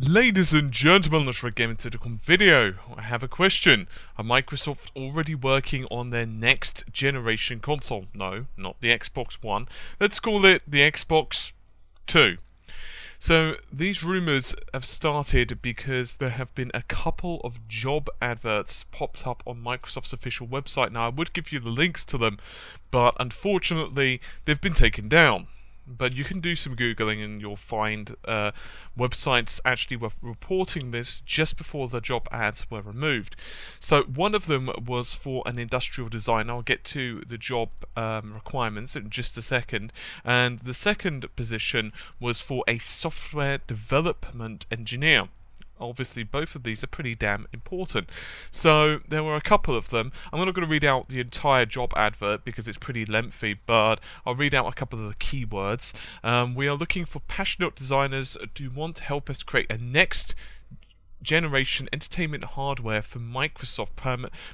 Ladies and gentlemen, let's get into the video. I have a question. Are Microsoft already working on their next generation console? No, not the Xbox One. Let's call it the Xbox 2. So these rumors have started because there have been a couple of job adverts popped up on Microsoft's official website. Now I would give you the links to them, but unfortunately they've been taken down. But you can do some Googling and you'll find websites actually were reporting this just before the job ads were removed. So one of them was for an industrial designer. I'll get to the job requirements in just a second. And the second position was for a software development engineer. Obviously both of these are pretty damn important. So there were a couple of them. I'm not going to read out the entire job advert because it's pretty lengthy, but I'll read out a couple of the keywords. We are looking for passionate designers who want to help us create a next generation entertainment hardware for Microsoft.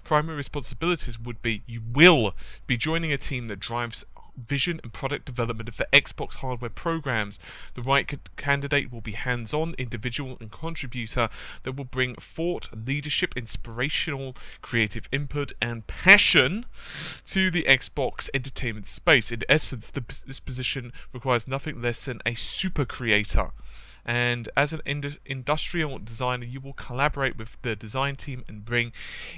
Primary responsibilities would be you will be joining a team that drives vision and product development for Xbox hardware programs. The right candidate will be hands-on, individual and contributor that will bring thought, leadership, inspirational, creative input and passion to the Xbox entertainment space. In essence, this position requires nothing less than a super creator. And as an industrial designer, you will collaborate with the design team and bring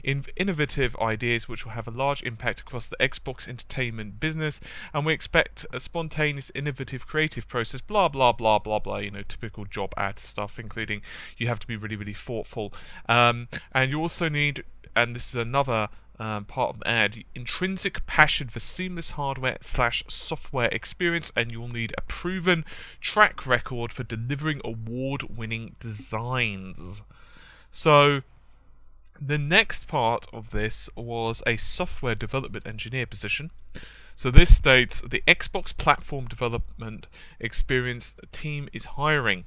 innovative ideas which will have a large impact across the Xbox entertainment business. And we expect a spontaneous, innovative, creative process, blah, blah, blah, blah, blah, you know, typical job ad stuff, including you have to be really, really thoughtful. And you also need, and this is another part of the ad, intrinsic passion for seamless hardware/software experience, and you'll need a proven track record for delivering award-winning designs. So the next part of this was a software development engineer position. So this states the Xbox platform development experience team is hiring.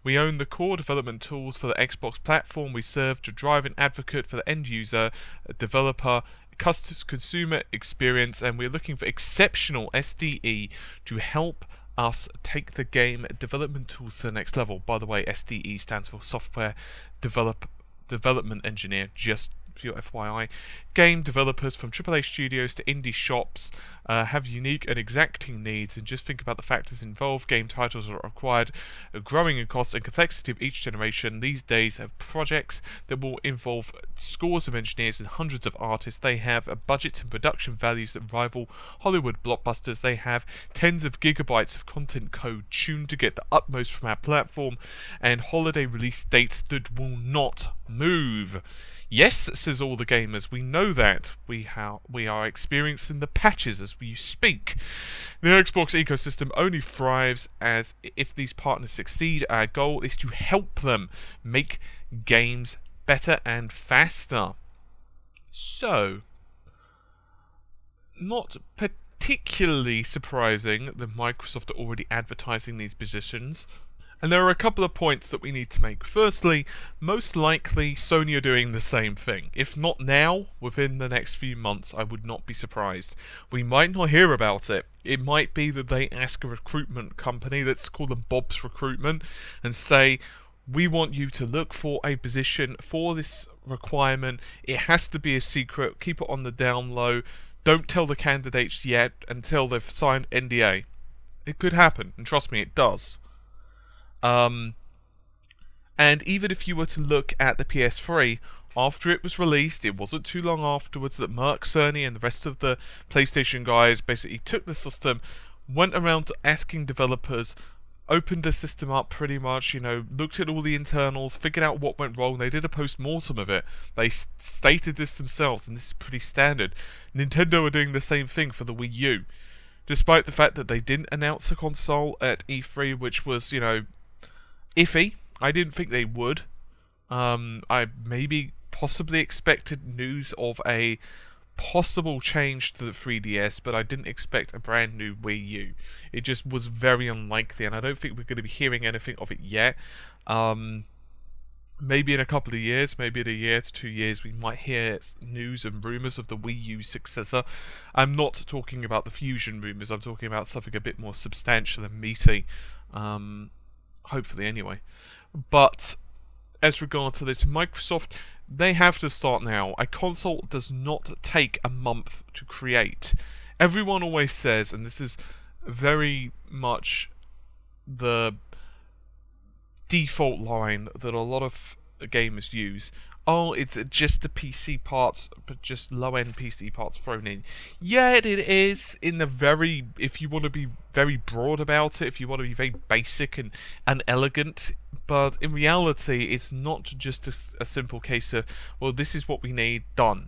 We own the core development tools for the Xbox platform. We serve to drive an advocate for the end user, developer, consumer experience, and we're looking for exceptional SDE to help us take the game development tools to the next level. By the way, SDE stands for Software Development Engineer, just for your FYI. Game developers from AAA studios to indie shops have unique and exacting needs, and just think about the factors involved. Game titles are required, growing in cost and complexity of each generation. These days have projects that will involve scores of engineers and hundreds of artists. They have budgets and production values that rival Hollywood blockbusters. They have tens of gigabytes of content code tuned to get the utmost from our platform, and holiday release dates that will not move. Yes, says all the gamers, we know that. We are experiencing the patches as we speak. The Xbox ecosystem only thrives as if these partners succeed. Our goal is to help them make games better and faster. So, not particularly surprising that Microsoft are already advertising these positions. And there are a couple of points that we need to make. Firstly, most likely Sony are doing the same thing. If not now, within the next few months, I would not be surprised. We might not hear about it. It might be that they ask a recruitment company, let's call them Bob's Recruitment, and say, we want you to look for a position for this requirement. It has to be a secret. Keep it on the down low. Don't tell the candidates yet until they've signed NDA. It could happen, and trust me, it does. And even if you were to look at the PS3, after it was released, it wasn't too long afterwards that Mark Cerny and the rest of the PlayStation guys basically took the system, went around asking developers, opened the system up pretty much, you know, looked at all the internals, figured out what went wrong. They did a post-mortem of it. They stated this themselves, and this is pretty standard. Nintendo are doing the same thing for the Wii U. Despite the fact that they didn't announce a console at E3, which was, you know, iffy. I didn't think they would. I maybe possibly expected news of a possible change to the 3DS, but I didn't expect a brand new Wii U. It just was very unlikely, and I don't think we're going to be hearing anything of it yet. Maybe in a couple of years, maybe in a year to 2 years, we might hear news and rumours of the Wii U successor. I'm not talking about the Fusion rumours, I'm talking about something a bit more substantial and meaty. Hopefully anyway. But as regard to this, Microsoft, they have to start now. A console does not take a month to create. Everyone always says, and this is very much the default line that a lot of gamers use, oh, it's just the PC parts, but just low-end PC parts thrown in. Yeah, it is in the very, if you want to be very broad about it, if you want to be very basic and elegant, but in reality, it's not just a simple case of, well, this is what we need, done.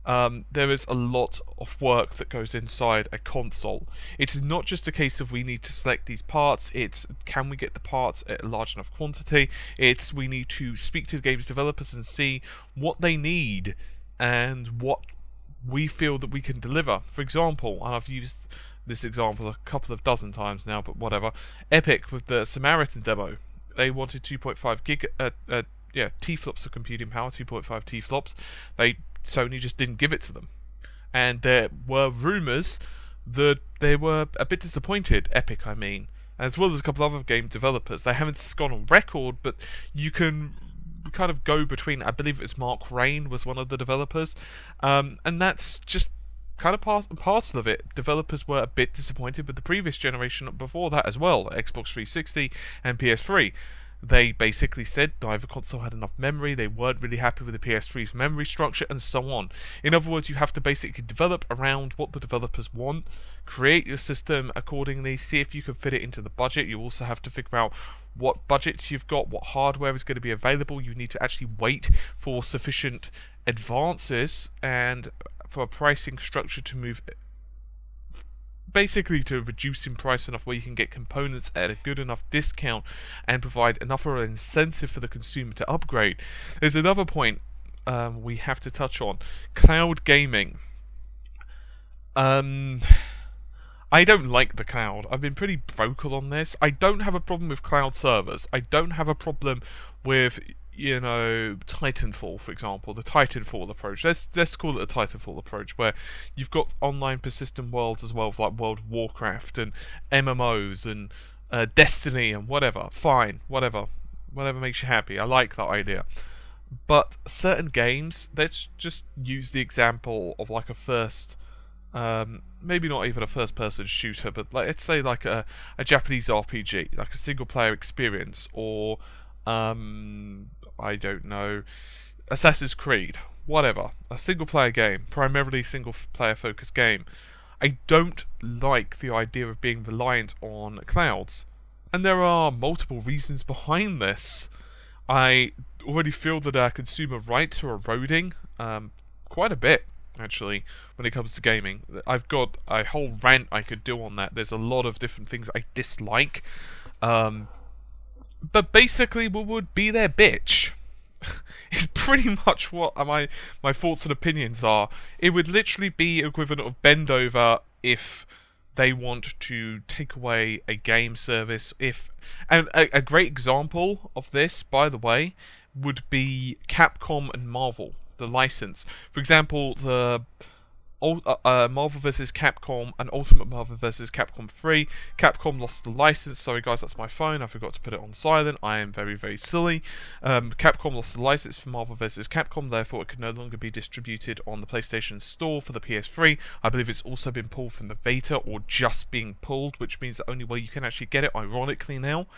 There is a lot of work that goes inside a console. It's not just a case of we need to select these parts, it's can we get the parts at a large enough quantity, it's we need to speak to the games developers and see what they need and what we feel that we can deliver. For example, and I've used this example a couple of dozen times now, but whatever, Epic with the Samaritan demo, they wanted 2.5 gig T-flops of computing power, 2.5 T-flops. Sony just didn't give it to them, and there were rumours that they were a bit disappointed, Epic I mean, as well as a couple of other game developers. They haven't gone on record, but you can kind of go between, I believe it was Mark Rain was one of the developers, and that's just kind of part and parcel of it. Developers were a bit disappointed with the previous generation before that as well, Xbox 360 and PS3. They basically said neither console had enough memory, they weren't really happy with the PS3's memory structure, and so on. In other words, you have to basically develop around what the developers want, create your system accordingly, see if you can fit it into the budget. You also have to figure out what budgets you've got, what hardware is going to be available. You need to actually wait for sufficient advances and for a pricing structure to move, basically to reduce in price enough where you can get components at a good enough discount and provide enough of an incentive for the consumer to upgrade. There's another point we have to touch on. Cloud gaming. I don't like the cloud. I've been pretty vocal on this. I don't have a problem with cloud servers. I don't have a problem with, you know, Titanfall, for example, the Titanfall approach. Let's call it a Titanfall approach, where you've got online persistent worlds as well, like World of Warcraft and MMOs and Destiny and whatever. Fine, whatever makes you happy. I like that idea. But certain games, let's just use the example of like a first, maybe not even a first-person shooter, but like, let's say like a Japanese RPG, like a single-player experience, or I don't know, Assassin's Creed, whatever, a single-player game, primarily single-player focused game. I don't like the idea of being reliant on clouds, and there are multiple reasons behind this. I already feel that our consumer rights are eroding quite a bit, actually, when it comes to gaming. I've got a whole rant I could do on that. There's a lot of different things I dislike. But basically, we would be their bitch. It's pretty much what my thoughts and opinions are. It would literally be equivalent of bend over if they want to take away a game service. And a great example of this, by the way, would be Capcom and Marvel, the license. For example, the Marvel vs. Capcom and Ultimate Marvel vs. Capcom 3. Capcom lost the license. Sorry guys, that's my phone. I forgot to put it on silent. I am very, very silly. Capcom lost the license for Marvel vs. Capcom, therefore it can no longer be distributed on the PlayStation Store for the PS3. I believe it's also been pulled from the Vita, or just being pulled, which means the only way you can actually get it, ironically now,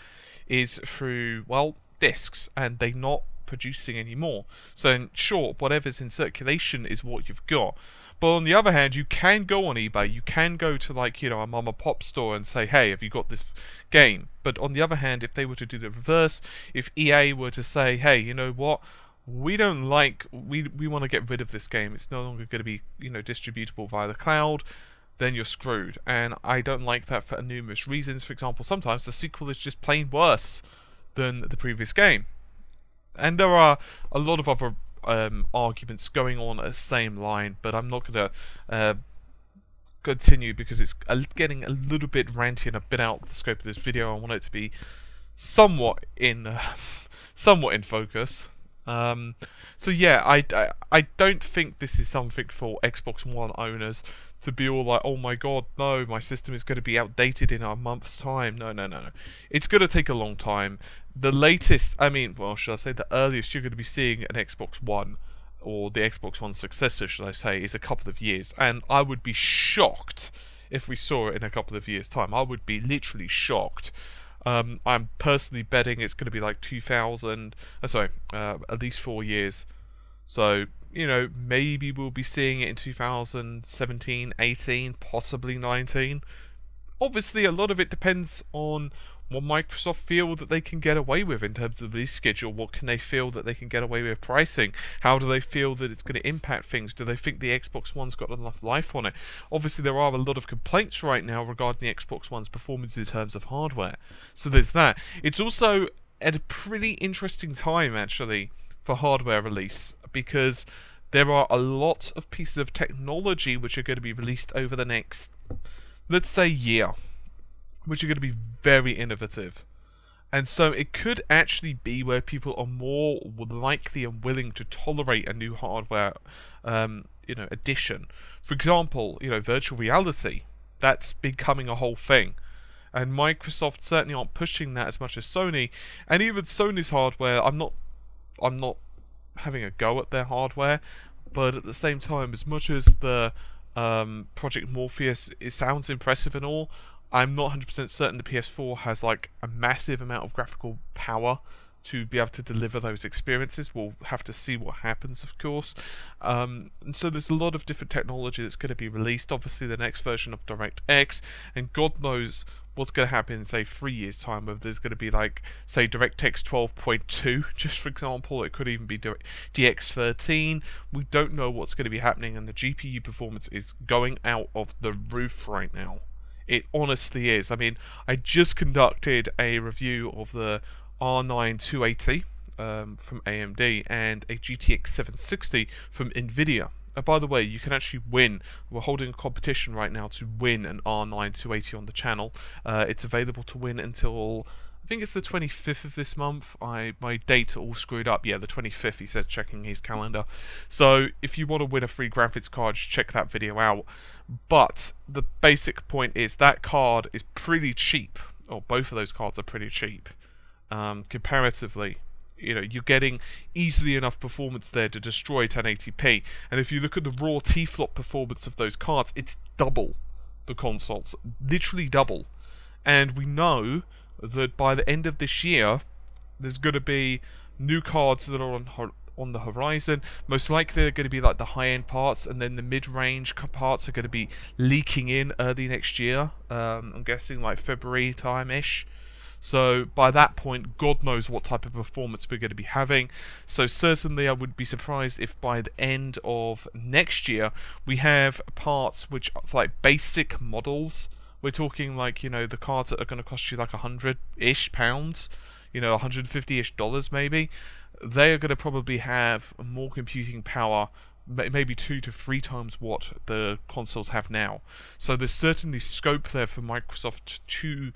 is through, well, discs, and they're not producing anymore. So in short, whatever's in circulation is what you've got. But on the other hand, you can go on eBay, you can go to, like, you know, a mom and pop store and say, hey, have you got this game? But on the other hand, if they were to do the reverse, if EA were to say, hey, you know what, we don't like, we want to get rid of this game, it's no longer going to be, you know, distributable via the cloud, then you're screwed. And I don't like that for numerous reasons. For example, sometimes the sequel is just plain worse than the previous game. And there are a lot of other arguments going on at the same line, but I'm not going to continue because it's getting a little bit ranty and a bit out of the scope of this video. I want it to be somewhat in focus. So yeah, I don't think this is something for Xbox One owners to be all like, oh my god, no, my system is going to be outdated in a month's time. No, no, no, no. It's going to take a long time. The latest, I mean, well, should I say the earliest you're going to be seeing an Xbox One, or the Xbox One successor, should I say, is a couple of years. And I would be shocked if we saw it in a couple of years' time. I would be literally shocked. I'm personally betting it's going to be like 2000, at least 4 years. So, you know, maybe we'll be seeing it in 2017, 18, possibly 19. Obviously, a lot of it depends on what Microsoft feel that they can get away with in terms of release schedule. What can they feel that they can get away with pricing? How do they feel that it's going to impact things? Do they think the Xbox One's got enough life on it? Obviously, there are a lot of complaints right now regarding the Xbox One's performance in terms of hardware. So there's that. It's also at a pretty interesting time, actually, for hardware release, because there are a lot of pieces of technology which are going to be released over the next, let's say, year, which are going to be very innovative. And so it could actually be where people are more likely and willing to tolerate a new hardware addition. For example, virtual reality, that's becoming a whole thing. And Microsoft certainly aren't pushing that as much as Sony. And even Sony's hardware, I'm not having a go at their hardware, but at the same time, as much as the Project Morpheus, it sounds impressive and all, I'm not 100% certain the PS4 has like a massive amount of graphical power to be able to deliver those experiences. We'll have to see what happens, of course. And so there's a lot of different technology that's going to be released. Obviously, the next version of DirectX, and God knows what's going to happen in, say, 3 years' time. Whether there's going to be, like, say, DirectX 12.2, just for example. It could even be DX13. We don't know what's going to be happening, and the GPU performance is going out of the roof right now. It honestly is. I mean, I just conducted a review of the R9 280 from AMD and a GTX 760 from NVIDIA. By the way, you can actually win. We're holding a competition right now to win an R9 280 on the channel. It's available to win until, I think it's the 25th of this month. My dates are all screwed up. Yeah, the 25th, he said, checking his calendar. So if you want to win a free graphics card, check that video out. But the basic point is that card is pretty cheap. Or both of those cards are pretty cheap. Comparatively, you're getting easily enough performance there to destroy 1080p. And if you look at the raw T-flop performance of those cards, it's double the consoles, literally double. And we know that by the end of this year, there's going to be new cards that are on the horizon. Most likely they're going to be like the high-end parts, and then the mid-range parts are going to be leaking in early next year. I'm guessing like February time-ish. So by that point, God knows what type of performance we're going to be having. So certainly I would be surprised if by the end of next year we have parts which are like basic models. We're talking like, the cards that are going to cost you like £100-ish, $150-ish maybe. They are going to probably have more computing power, maybe 2 to 3 times what the consoles have now. So there's certainly scope there for Microsoft to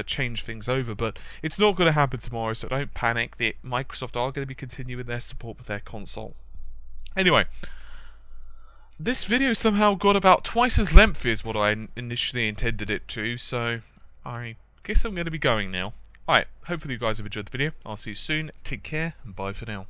change things over, but it's not going to happen tomorrow, so don't panic. Microsoft are going to be continuing their support with their console. Anyway, this video somehow got about twice as lengthy as what I initially intended it to, so I guess I'm going to be going now. Alright, hopefully you guys have enjoyed the video. I'll see you soon. Take care, and bye for now.